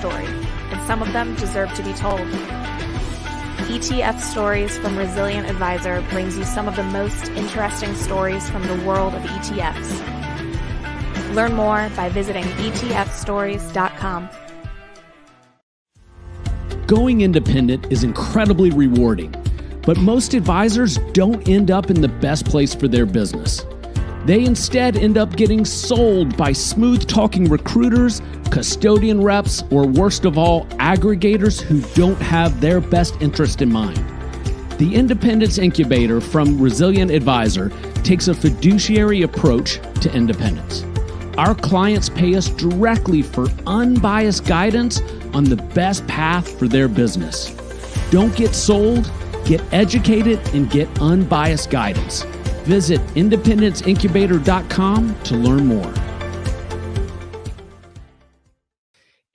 story, and some of them deserve to be told. ETF Stories from Resilient Advisor brings you some of the most interesting stories from the world of ETFs. Learn more by visiting etfstories.com. Going independent is incredibly rewarding, but most advisors don't end up in the best place for their business. They instead end up getting sold by smooth-talking recruiters, custodian reps, or worst of all, aggregators who don't have their best interest in mind. The Independence Incubator from Resilient Advisor takes a fiduciary approach to independence. Our clients pay us directly for unbiased guidance on the best path for their business. Don't get sold, get educated, and get unbiased guidance. Visit independenceincubator.com to learn more.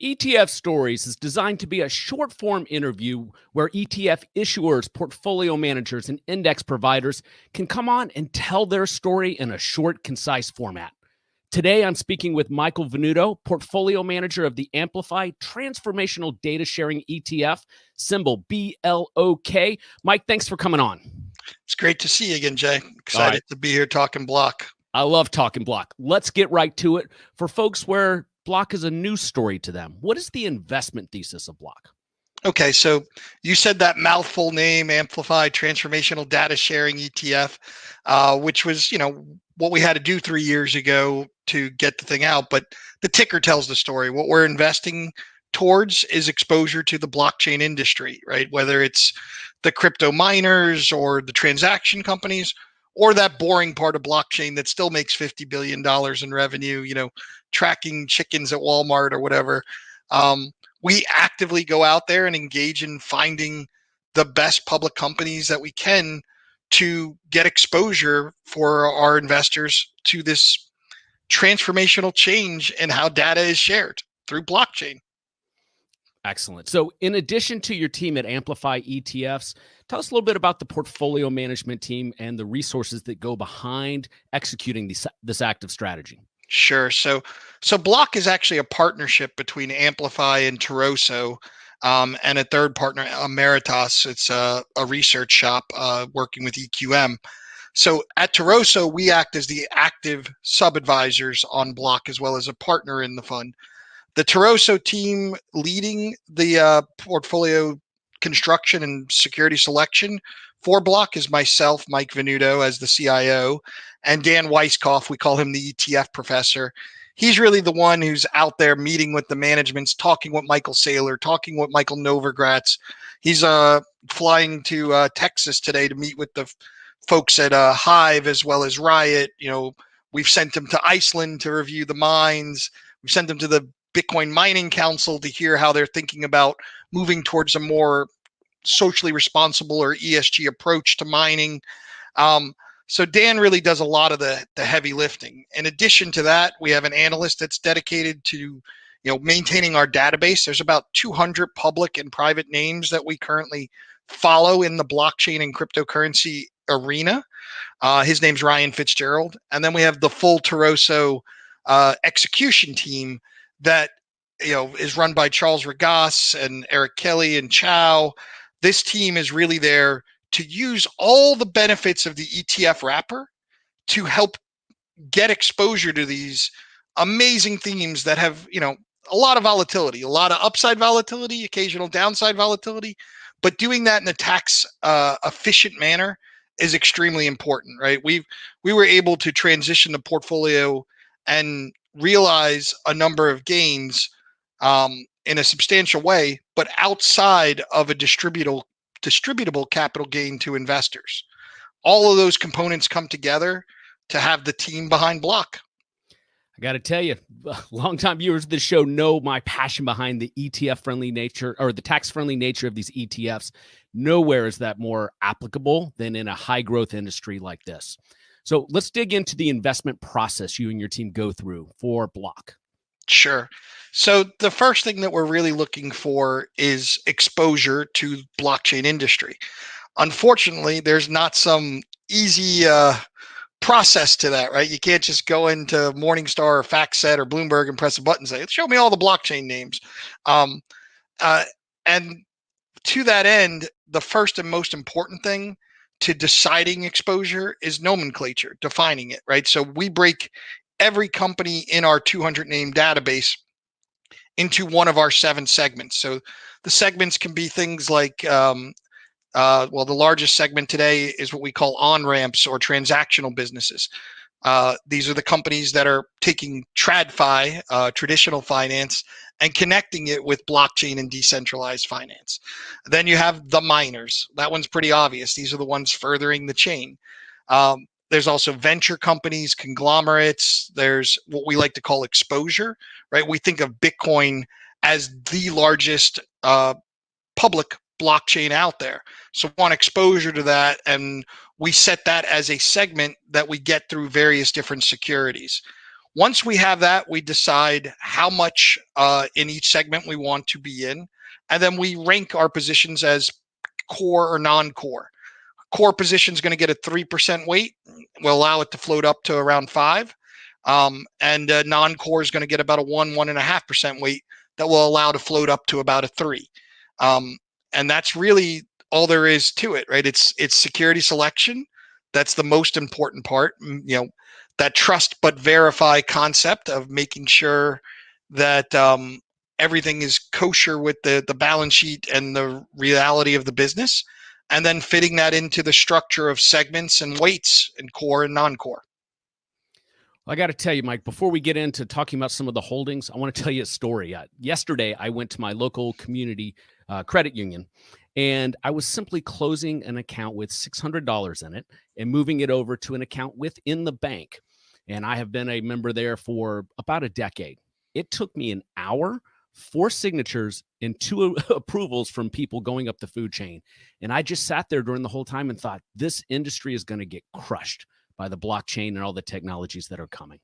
ETF Stories is designed to be a short-form interview where ETF issuers, portfolio managers, and index providers can come on and tell their story in a short, concise format. Today, I'm speaking with Michael Venuto, portfolio manager of the Amplify Transformational Data Sharing ETF, symbol BLOK. Mike, thanks for coming on. It's great to see you again, Jay. Excited to be here talking BLOK. I love talking BLOK. Let's get right to it. For folks where BLOK is a new story to them, what is the investment thesis of BLOK? Okay, so you said that mouthful name, Amplify Transformational Data Sharing ETF, which was, what we had to do 3 years ago to get the thing out. But the ticker tells the story. What we're investing towards is exposure to the blockchain industry, right? Whether it's the crypto miners or the transaction companies or that boring part of blockchain that still makes $50 billion in revenue, tracking chickens at Walmart or whatever. We actively go out there and engage in finding the best public companies that we can to get exposure for our investors to this transformational change in how data is shared through blockchain. Excellent. So in addition to your team at Amplify ETFs, tell us a little bit about the portfolio management team and the resources that go behind executing this active strategy. Sure. So BLOK is actually a partnership between Amplify and Taroso, and a third partner, Emeritus. It's a research shop working with EQM. So at Taroso, we act as the active sub-advisors on BLOK as well as a partner in the fund. The Taroso team leading the portfolio construction and security selection for BLOK is myself, Mike Venuto, as the CIO, and Dan Weisskopf. We call him the ETF professor. He's really the one who's out there meeting with the managements, talking with Michael Saylor, talking with Michael Novogratz. He's flying to Texas today to meet with the folks at Hive as well as Riot. We've sent him to Iceland to review the mines. We've sent him to the Bitcoin Mining Council to hear how they're thinking about moving towards a more socially responsible or ESG approach to mining. So Dan really does a lot of the heavy lifting. In addition to that, we have an analyst that's dedicated to maintaining our database. There's about 200 public and private names that we currently follow in the blockchain and cryptocurrency arena. His name's Ryan Fitzgerald. And then we have the full Taroso execution team that is run by Charles Regas and Eric Kelly and Chow. This team is really there to use all the benefits of the ETF wrapper to help get exposure to these amazing themes that have, a lot of volatility, a lot of upside volatility, occasional downside volatility, but doing that in a tax efficient manner is extremely important, right? We were able to transition the portfolio and realize a number of gains in a substantial way, but outside of a distributable capital gain to investors. All of those components come together to have the team behind BLOK. I got to tell you, longtime viewers of the show know my passion behind the ETF-friendly nature or the tax-friendly nature of these ETFs. Nowhere is that more applicable than in a high-growth industry like this. So let's dig into the investment process you and your team go through for BLOK. Sure. So the first thing that we're really looking for is exposure to blockchain industry. Unfortunately, there's not some easy process to that, right? You can't just go into Morningstar or FactSet or Bloomberg and press a button and say, show me all the blockchain names. Um, and to that end, the first and most important thing to deciding exposure is nomenclature, defining it, right? So we break every company in our 200 name database into one of our 7 segments. So the segments can be things like, well, the largest segment today is what we call on-ramps or transactional businesses. These are the companies that are taking TradFi, traditional finance, and connecting it with blockchain and decentralized finance. Then you have the miners. That one's pretty obvious. These are the ones furthering the chain. There's also venture companies, conglomerates. There's what we like to call exposure, right? We think of Bitcoin as the largest public blockchain out there. So we want exposure to that, and we set that as a segment that we get through various different securities. Once we have that, we decide how much in each segment we want to be in, and then we rank our positions as core or non-core. Core position is going to get a 3% weight. We'll allow it to float up to around 5. And non-core is going to get about a 1.5% weight that will allow to float up to about a 3. And that's really all there is to it, right? It's security selection. That's the most important part. That trust but verify concept of making sure that everything is kosher with the balance sheet and the reality of the business, and then fitting that into the structure of segments and weights and core and non-core. Well, I got to tell you, Mike, before we get into talking about some of the holdings, I want to tell you a story. Yesterday, I went to my local community credit union, and I was simply closing an account with $600 in it and moving it over to an account within the bank. And I have been a member there for about a decade. It took me an hour, 4 signatures, and 2 approvals from people going up the food chain. And I just sat there during the whole time and thought, this industry is going to get crushed by the blockchain and all the technologies that are coming.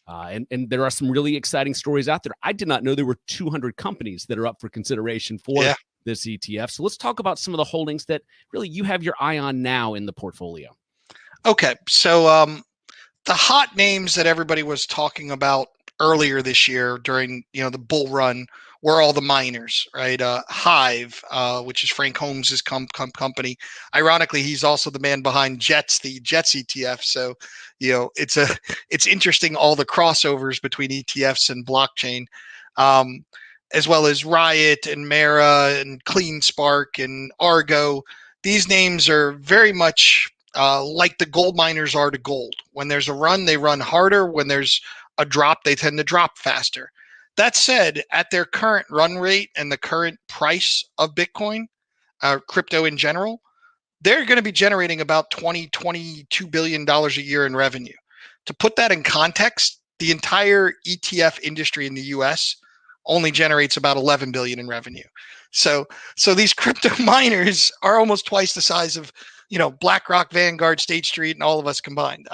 And there are some really exciting stories out there. I did not know there were 200 companies that are up for consideration for this ETF. So let's talk about some of the holdings that really you have your eye on now in the portfolio. Okay. So the hot names that everybody was talking about earlier this year during the bull run were all the miners, right? Hive, which is Frank Holmes's company. Ironically, he's also the man behind Jets, the Jets ETF. So, it's interesting, all the crossovers between ETFs and blockchain, as well as Riot and Mara and CleanSpark and Argo. These names are very much like the gold miners are to gold. When there's a run, they run harder. When there's a drop, they tend to drop faster. That said, at their current run rate and the current price of Bitcoin, crypto in general, they're going to be generating about $22 billion a year in revenue. To put that in context, the entire ETF industry in the US only generates about 11 billion in revenue. So these crypto miners are almost twice the size of, BlackRock, Vanguard, State Street, and all of us combined.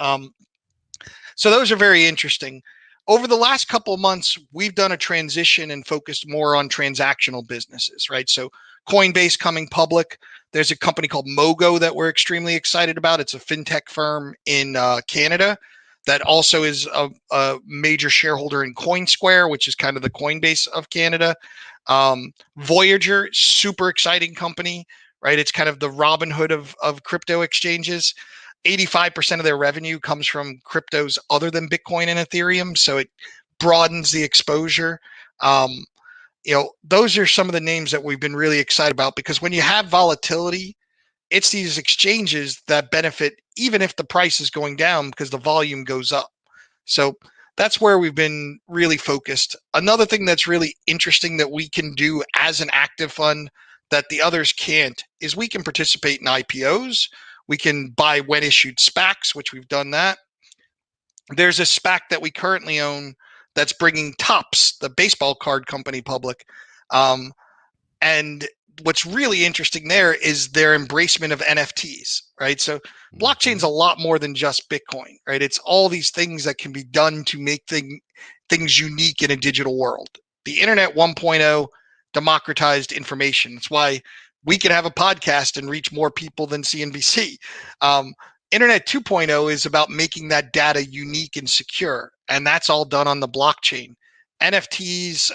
So those are very interesting. Over the last couple of months, we've done a transition and focused more on transactional businesses, right? So Coinbase coming public. There's a company called Mogo that we're extremely excited about. It's a fintech firm in Canada that also is a major shareholder in CoinSquare, which is kind of the Coinbase of Canada. Voyager, super exciting company, right? It's kind of the Robinhood of crypto exchanges. 85% of their revenue comes from cryptos other than Bitcoin and Ethereum. So it broadens the exposure. Those are some of the names that we've been really excited about, because when you have volatility, it's these exchanges that benefit even if the price is going down because the volume goes up. So that's where we've been really focused. Another thing that's really interesting that we can do as an active fund that the others can't is we can participate in IPOs. We can buy when issued SPACs, which we've done that. There's a SPAC that we currently own that's bringing Topps, the baseball card company, public. And what's really interesting there is their embracement of NFTs, right? So blockchain's a lot more than just Bitcoin, right? It's all these things that can be done to make things unique in a digital world. The Internet 1.0 democratized information. That's why we can have a podcast and reach more people than CNBC. Internet 2.0 is about making that data unique and secure, and that's all done on the blockchain. NFTs,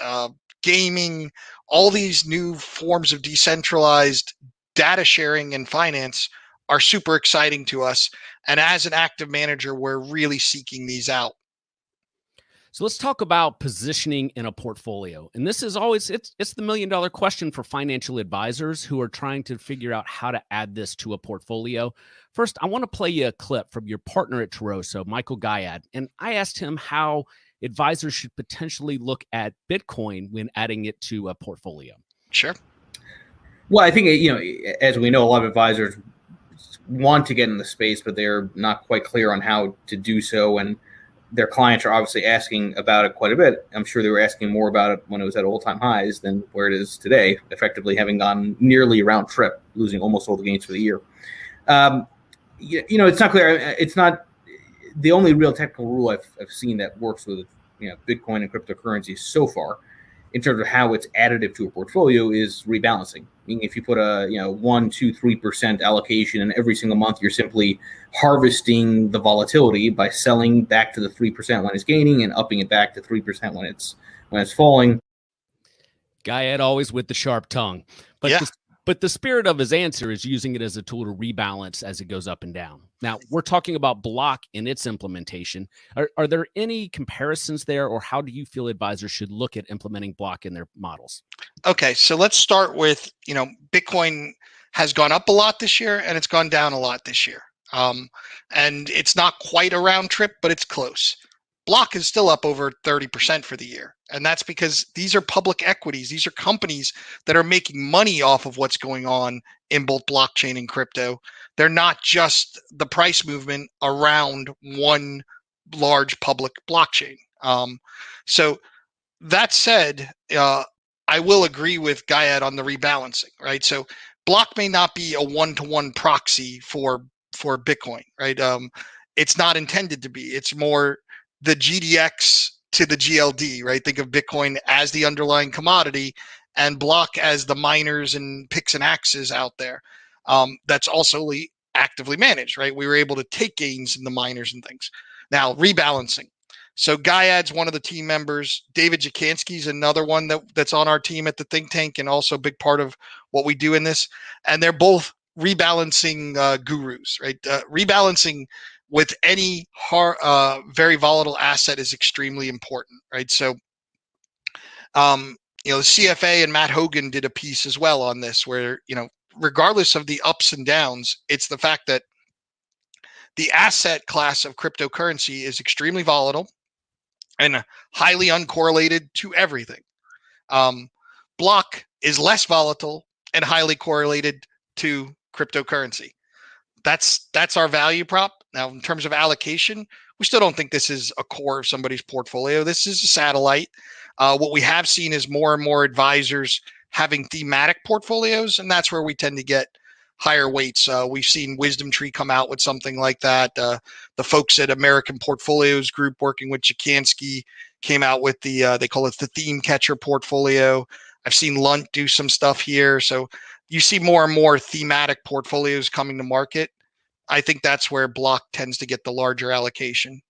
gaming, all these new forms of decentralized data sharing and finance are super exciting to us. And as an active manager, we're really seeking these out. So let's talk about positioning in a portfolio. And this is always, it's the $1 million question for financial advisors who are trying to figure out how to add this to a portfolio. First, I want to play you a clip from your partner at Taroso, Michael Gayad. And I asked him how advisors should potentially look at Bitcoin when adding it to a portfolio. Sure. Well, I think, as we know, a lot of advisors want to get in the space, but they're not quite clear on how to do so. And their clients are obviously asking about it quite a bit. I'm sure they were asking more about it when it was at all-time highs than where it is today, effectively having gone nearly a round trip, losing almost all the gains for the year. It's not clear. It's not the only real technical rule I've seen that works with Bitcoin and cryptocurrencies so far, in terms of how it's additive to a portfolio, is rebalancing. Meaning, if you put a 1, 2, 3% allocation, and every single month you're simply harvesting the volatility by selling back to the 3% when it's gaining and upping it back to 3% when it's falling. Gayad always with the sharp tongue, but yeah. But the spirit of his answer is using it as a tool to rebalance as it goes up and down. Now, we're talking about BLOK in its implementation. Are there any comparisons there, or how do you feel advisors should look at implementing BLOK in their models? Okay, so let's start with, Bitcoin has gone up a lot this year and it's gone down a lot this year. And it's not quite a round trip, but it's close. BLOK is still up over 30% for the year. And that's because these are public equities. These are companies that are making money off of what's going on in both blockchain and crypto. They're not just the price movement around one large public blockchain. So that said, I will agree with Gayad on the rebalancing, right? So BLOK may not be a one-to-one proxy for Bitcoin, right? It's not intended to be. It's more the GDX to the GLD, right? Think of Bitcoin as the underlying commodity and BLOK as the miners and picks and axes out there. That's also actively managed, right? We were able to take gains in the miners and things. Now, rebalancing. So Gayad's one of the team members. David Jacansky is another one that's on our team at the think tank and also a big part of what we do in this. And they're both rebalancing gurus, right? Rebalancing with any very volatile asset is extremely important, right? So, the CFA and Matt Hogan did a piece as well on this, where, regardless of the ups and downs, it's the fact that the asset class of cryptocurrency is extremely volatile and highly uncorrelated to everything. BLOK is less volatile and highly correlated to cryptocurrency. That's our value prop. Now, in terms of allocation, we still don't think this is a core of somebody's portfolio. This is a satellite. What we have seen is more and more advisors having thematic portfolios, and that's where we tend to get higher weights. We've seen Wisdom Tree come out with something like that. The folks at American Portfolios Group, working with Jacansky, came out with they call it the Theme Catcher portfolio. I've seen Lunt do some stuff here. So you see more and more thematic portfolios coming to market. I think that's where BLOK tends to get the larger allocation.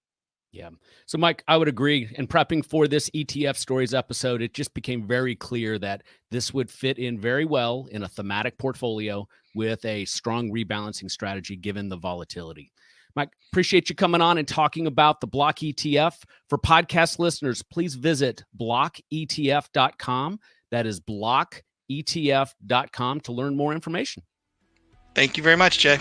Yeah. So, Mike, I would agree. In prepping for this ETF Stories episode, it just became very clear that this would fit in very well in a thematic portfolio with a strong rebalancing strategy given the volatility. Mike, appreciate you coming on and talking about the BLOK ETF. For podcast listeners, please visit bloketf.com. That is bloketf.com to learn more information. Thank you very much, Jay.